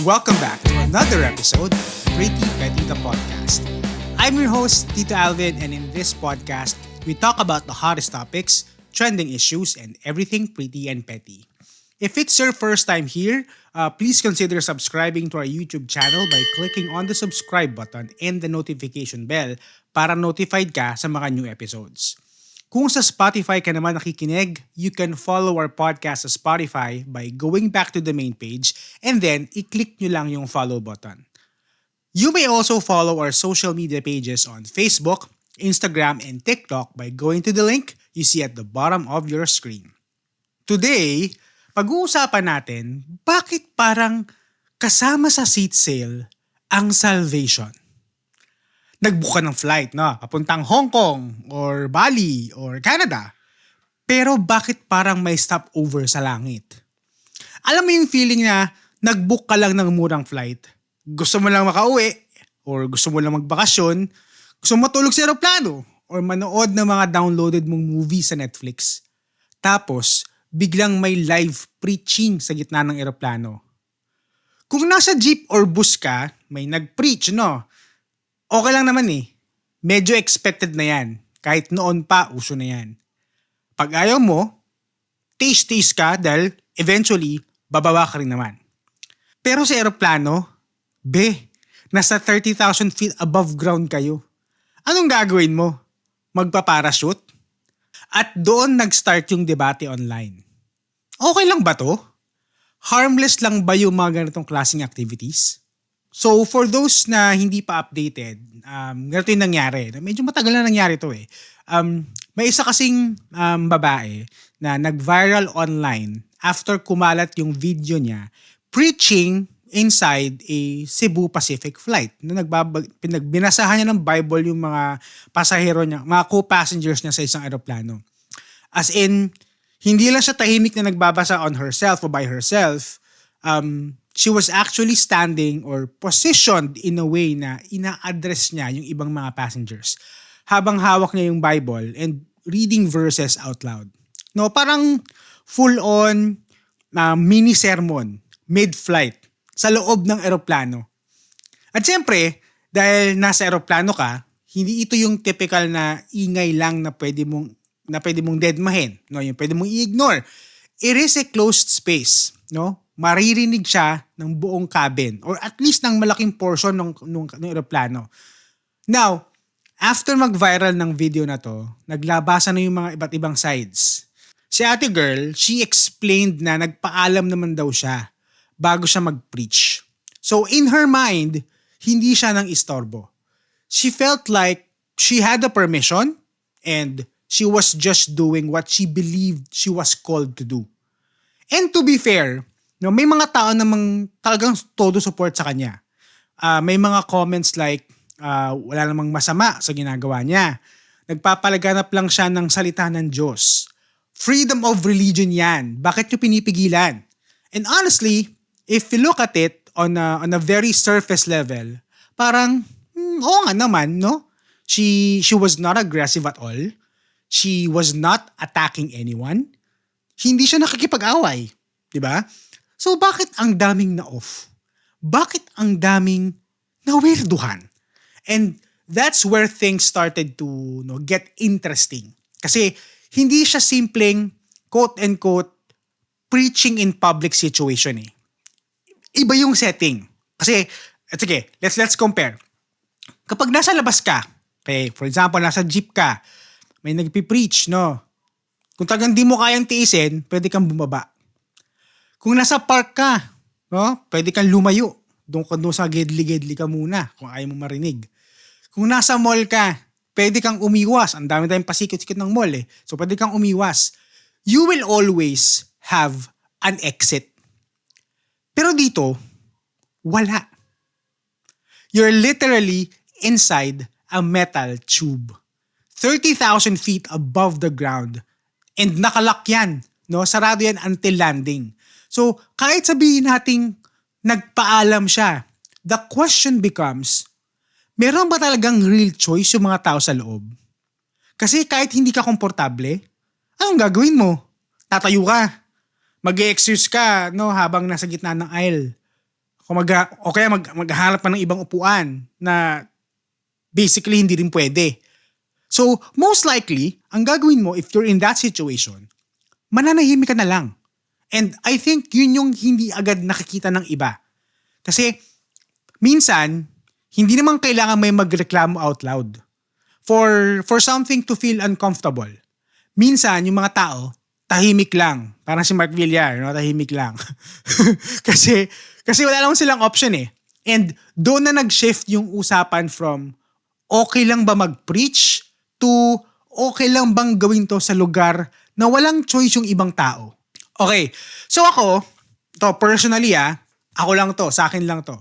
Welcome back to another episode of Pretty Petty the Podcast. I'm your host, Tito Alvin, and in this podcast, we talk about the hottest topics, trending issues, and everything pretty and petty. If it's your first time here, please consider subscribing to our YouTube channel by clicking on the subscribe button and the notification bell para notified ka sa mga new episodes. Kung sa Spotify ka naman nakikinig, you can follow our podcast sa Spotify by going back to the main page and then i-click nyo lang yung follow button. You may also follow our social media pages on Facebook, Instagram, and TikTok by going to the link you see at the bottom of your screen. Today, pag-uusapan natin bakit parang kasama sa seat sale ang salvation. Nag-book ka ng flight, no? Papuntang Hong Kong or Bali or Canada. Pero bakit parang may stopover sa langit? Alam mo yung feeling na nag-book ka lang ng murang flight, gusto mo lang makauwi or gusto mo lang magbakasyon, gusto mo matulog sa aeroplano or manood ng mga downloaded mong movie sa Netflix. Tapos, biglang may live preaching sa gitna ng aeroplano. Kung nasa jeep or bus ka, may nag-preach, no? Okay lang naman eh. Medyo expected na yan. Kahit noon pa, uso na yan. Pag ayaw mo, taste ka dahil eventually, bababa ka rin naman. Pero sa aeroplano, nasa 30,000 feet above ground kayo. Anong gagawin mo? Magpa-parachute? At doon nag-start yung debate online. Okay lang ba to? Harmless lang ba yung mga ganitong klaseng activities? So for those na hindi pa updated, ganito yung nangyari. Medyo matagal na nangyari to eh. May isa kasing babae na nag-viral online after kumalat yung video niya preaching inside a Cebu Pacific flight. Binasahan niya ng Bible yung mga pasahero niya, mga co-passengers niya sa isang aeroplano. As in, hindi lang siya tahimik na nagbabasa on herself o by herself. She was actually standing or positioned in a way na ina-address niya yung ibang mga passengers habang hawak niya yung Bible and reading verses out loud. No, parang full-on mini sermon mid-flight sa loob ng eroplano. At syempre, dahil nasa eroplano ka, hindi ito yung typical na ingay lang na pwede mong deadmahin, no, yung pwede mong i-ignore. It is a closed space, no? Maririnig siya ng buong cabin or at least ng malaking portion ng eroplano. Now, after mag-viral ng video na to, naglabasan na yung mga iba't ibang sides. Si ate girl, she explained na nagpaalam naman daw siya bago siya mag-preach. So in her mind, hindi siya nang istorbo. She felt like she had the permission and she was just doing what she believed she was called to do. And to be fair, no, may mga tao namang talagang todo support sa kanya. May mga comments like, wala namang masama sa ginagawa niya. Nagpapalaganap lang siya ng salita ng Diyos. Freedom of religion yan. Bakit niyo pinipigilan? And honestly, if you look at it on a very surface level, parang, oo nga naman, no? She was not aggressive at all. She was not attacking anyone. Hindi siya nakikipag-away. Diba? So bakit ang daming na-off? Bakit ang daming na-weirduhan? And that's where things started to get interesting. Kasi hindi siya simpleng quote-unquote preaching in public situation eh. Iba yung setting. Kasi, sige, let's compare. Kapag nasa labas ka, okay, for example, nasa jeep ka, may nagpipreach, no? Kung talagang di mo kayang tiisin, pwede kang bumaba. Kung nasa park ka, no, pwede kang lumayo. Doon sa gedli-gedli ka muna kung ayaw mo marinig. Kung nasa mall ka, pwede kang umiwas. Ang dami tayong pasikot-sikot ng mall eh. So pwede kang umiwas. You will always have an exit. Pero dito, wala. You're literally inside a metal tube. 30,000 feet above the ground. And nakalock yan. No? Sarado yan until landing. So, kahit sabihin nating nagpaalam siya, the question becomes, meron ba talagang real choice yung mga tao sa loob? Kasi kahit hindi ka komportable, anong gagawin mo? Tatayo ka. Mag-e-excuse ka, no, habang nasa gitna ng aisle. O kaya maghanap pa ng ibang upuan na basically hindi rin pwede. So, most likely, ang gagawin mo if you're in that situation, mananahimik ka na lang. And I think yun yung hindi agad nakikita ng iba. Kasi minsan, hindi naman kailangan may magreklamo out loud. For something to feel uncomfortable. Minsan, yung mga tao, tahimik lang. Parang si Mark Villar, no? Tahimik lang. kasi wala naman silang option eh. And doon na nag-shift yung usapan from okay lang ba mag-preach to okay lang bang gawin to sa lugar na walang choice yung ibang tao. Okay, so ako, personally ako lang to, sa akin lang to.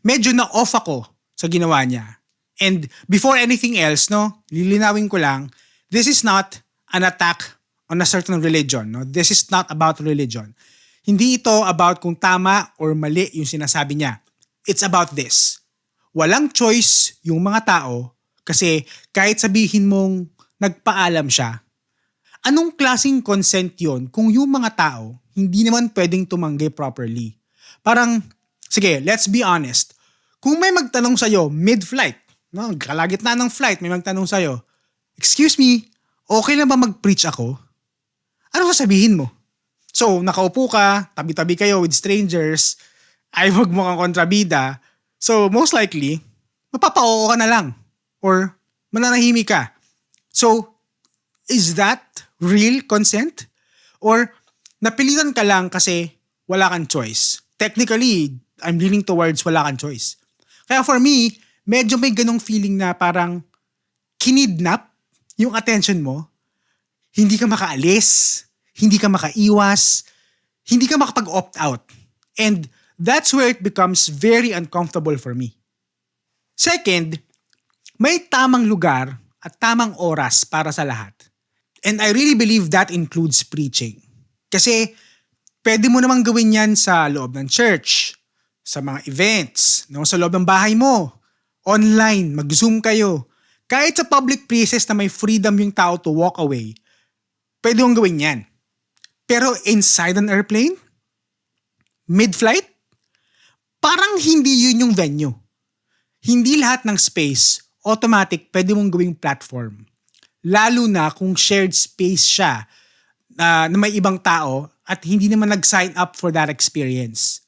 Medyo na-off ako sa ginawa niya. And before anything else, no, lilinawin ko lang, this is not an attack on a certain religion. No? This is not about religion. Hindi ito about kung tama or mali yung sinasabi niya. It's about this. Walang choice yung mga tao kasi kahit sabihin mong nagpaalam siya, anong klaseng consent yon kung yung mga tao hindi naman pwedeng tumanggi properly? Parang, sige, let's be honest. Kung may magtanong sa'yo mid-flight, no, kalagitnaan ng flight, may magtanong sa'yo, excuse me, okay lang ba mag-preach ako? Ano sasabihin mo? So, nakaupo ka, tabi-tabi kayo with strangers, ay wag mo kang kontrabida, so most likely, mapapa-oo ka na lang. Or mananahimik ka. So, is that real consent? Or napilitan ka lang kasi wala kang choice? Technically, I'm leaning towards wala kang choice. Kaya for me, medyo may ganong feeling na parang kinidnap yung attention mo. Hindi ka makaalis, hindi ka makaiwas, hindi ka makapag-opt out. And that's where it becomes very uncomfortable for me. Second, may tamang lugar at tamang oras para sa lahat. And I really believe that includes preaching. Kasi pwede mo namang gawin yan sa loob ng church, sa mga events, no? Sa loob ng bahay mo, online, mag-zoom kayo. Kahit sa public places na may freedom yung tao to walk away, pwede mong gawin yan. Pero inside an airplane? Mid-flight? Parang hindi yun yung venue. Hindi lahat ng space automatic pwede mong gawing platform. Lalo na kung shared space siya na may ibang tao at hindi naman nag-sign up for that experience.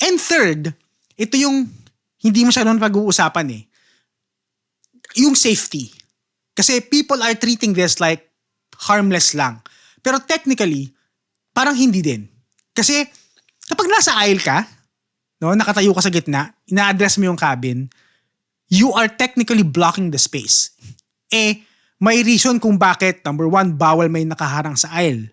And third, ito yung hindi masyadong pag-uusapan eh. Yung safety. Kasi people are treating this like harmless lang. Pero technically, parang hindi din. Kasi kapag nasa aisle ka, no, nakatayo ka sa gitna, ina-address mo yung cabin, you are technically blocking the space. May reason kung bakit, number one, bawal may nakaharang sa aisle.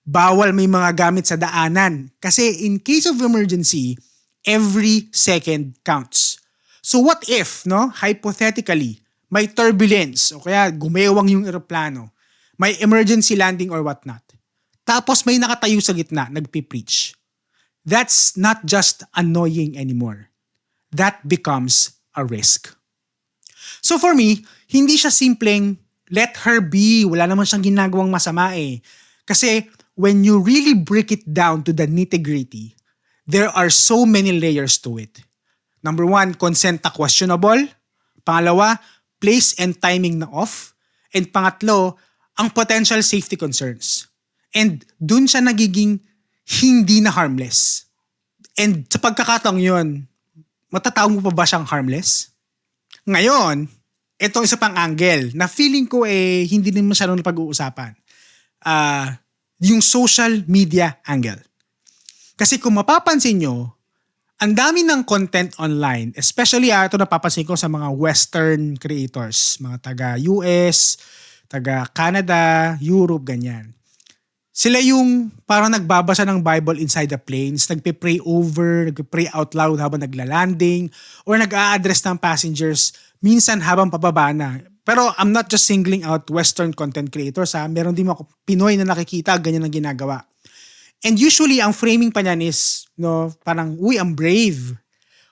Bawal may mga gamit sa daanan. Kasi in case of emergency, every second counts. So what if, no, hypothetically, may turbulence o kaya gumewang yung eroplano, may emergency landing or whatnot. Tapos may nakatayo sa gitna, nagpipreach. That's not just annoying anymore. That becomes a risk. So for me, hindi siya simpleng let her be, wala naman siyang ginagawang masama eh. Kasi when you really break it down to the nitty-gritty, there are so many layers to it. Number one, consent na questionable. Pangalawa, place and timing na off. And pangatlo, ang potential safety concerns. And dun siya nagiging hindi na harmless. And sa pagkakataong yun, matatawag mo pa ba siyang harmless? Ngayon, itong isa pang angle na feeling ko hindi din masyadong napag-uusapan. Yung social media angle. Kasi kung mapapansin nyo, ang dami ng content online, especially ito napapansin ko sa mga Western creators, mga taga-US, taga-Canada, Europe, ganyan. Sila yung parang nagbabasa ng Bible inside the planes, nagpe-pray over, nagpe-pray out loud habang nagla-landing, or nag-a-address ng passengers minsan habang pababa na. Pero I'm not just singling out Western content creators ha. Meron din ako Pinoy na nakikita, ganyan ang ginagawa. And usually, ang framing pa niyan is, no, parang, uy, I'm brave.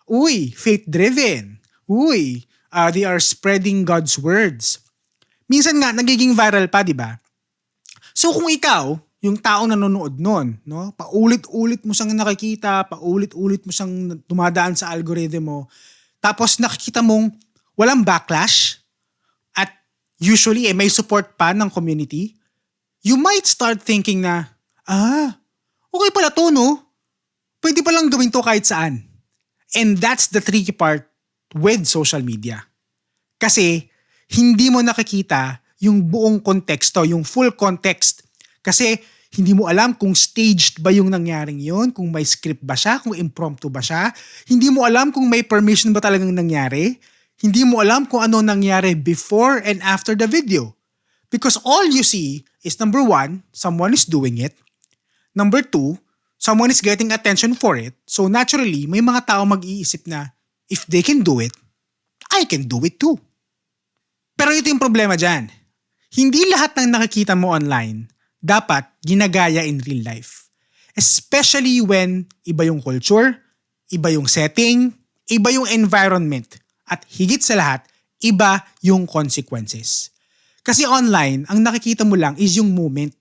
Uy, faith-driven. Uy, they are spreading God's words. Minsan nga, nagiging viral pa, di ba? So kung ikaw, yung taong nanonood nun, no? Paulit-ulit mo siyang nakikita, paulit-ulit mo siyang dumadaan sa algorithm mo. Tapos nakikita mong walang backlash at usually may support pa ng community. You might start thinking na, okay pala to, no? Pwede palang gawin to kahit saan. And that's the tricky part with social media. Kasi hindi mo nakikita yung buong konteksto, yung full context. Kasi hindi mo alam kung staged ba yung nangyaring yun, kung may script ba siya, kung impromptu ba siya. Hindi mo alam kung may permission ba talagang nangyari. Hindi mo alam kung ano nangyari before and after the video. Because all you see is number 1, someone is doing it. Number 2, someone is getting attention for it. So naturally, may mga tao mag-iisip na, if they can do it, I can do it too. Pero ito yung problema dyan. Hindi lahat ng nakikita mo online dapat ginagaya in real life. Especially when iba yung culture, iba yung setting, iba yung environment, at higit sa lahat, iba yung consequences. Kasi online, ang nakikita mo lang is yung moment.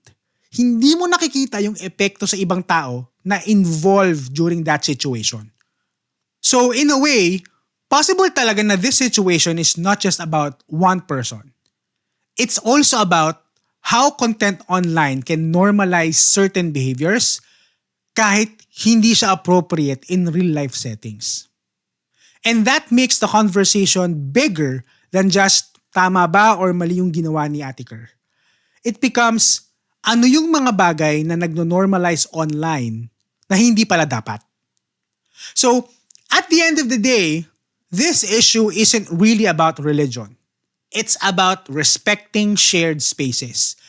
Hindi mo nakikita yung epekto sa ibang tao na involved during that situation. So in a way, possible talaga na this situation is not just about one person. It's also about how content online can normalize certain behaviors kahit hindi siya appropriate in real-life settings. And that makes the conversation bigger than just tama ba or mali yung ginawa ni Ate Kerr. It becomes ano yung mga bagay na nagno-normalize online na hindi pala dapat. So, at the end of the day, this issue isn't really about religion. It's about respecting shared spaces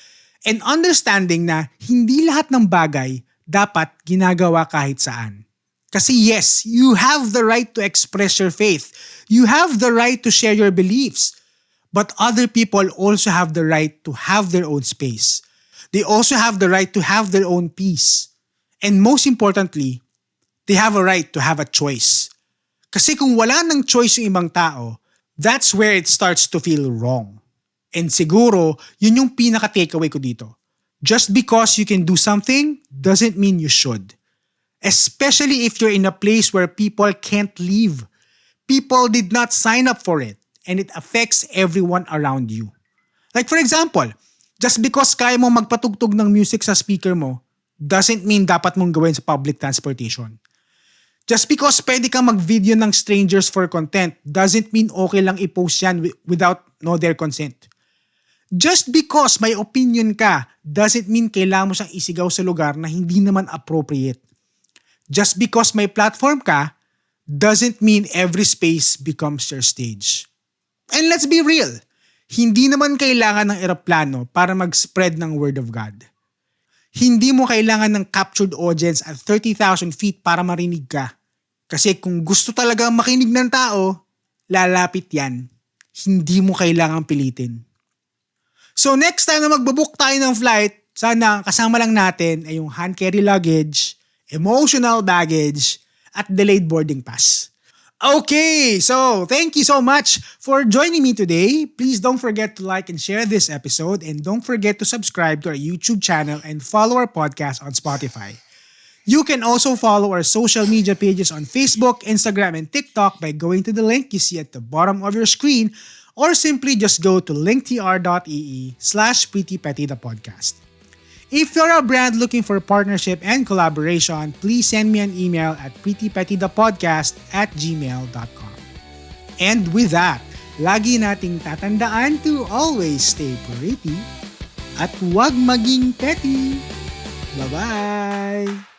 and understanding na hindi lahat ng bagay dapat ginagawa kahit saan. Kasi yes, you have the right to express your faith. You have the right to share your beliefs. But other people also have the right to have their own space. They also have the right to have their own peace. And most importantly, they have a right to have a choice. Kasi kung wala ng choice yung ibang tao, that's where it starts to feel wrong. And siguro, yun yung pinaka-takeaway ko dito. Just because you can do something doesn't mean you should. Especially if you're in a place where people can't leave. People did not sign up for it and it affects everyone around you. Like for example, just because kaya mo magpatugtog ng music sa speaker mo doesn't mean dapat mong gawin sa public transportation. Just because pwede kang mag-video ng strangers for content doesn't mean okay lang i-post yan without their consent. Just because may opinion ka doesn't mean kailangan mo siyang isigaw sa lugar na hindi naman appropriate. Just because may platform ka doesn't mean every space becomes your stage. And let's be real, hindi naman kailangan ng eroplano para mag-spread ng word of God. Hindi mo kailangan ng captured audience at 30,000 feet para marinig ka. Kasi kung gusto talaga makinig ng tao, lalapit yan. Hindi mo kailangan pilitin. So next time na magbabook tayo ng flight, sana kasama lang natin ay yung hand carry luggage, emotional baggage, at delayed boarding pass. Okay, so thank you so much for joining me today. Please don't forget to like and share this episode and don't forget to subscribe to our YouTube channel and follow our podcast on Spotify. You can also follow our social media pages on Facebook, Instagram, and TikTok by going to the link you see at the bottom of your screen or simply just go to linktr.ee/prettypettythepodcast. If you're a brand looking for partnership and collaboration, please send me an email at prettypettythepodcast@gmail.com. And with that, lagi nating tatandaan to always stay pretty at huwag maging petty. Bye-bye!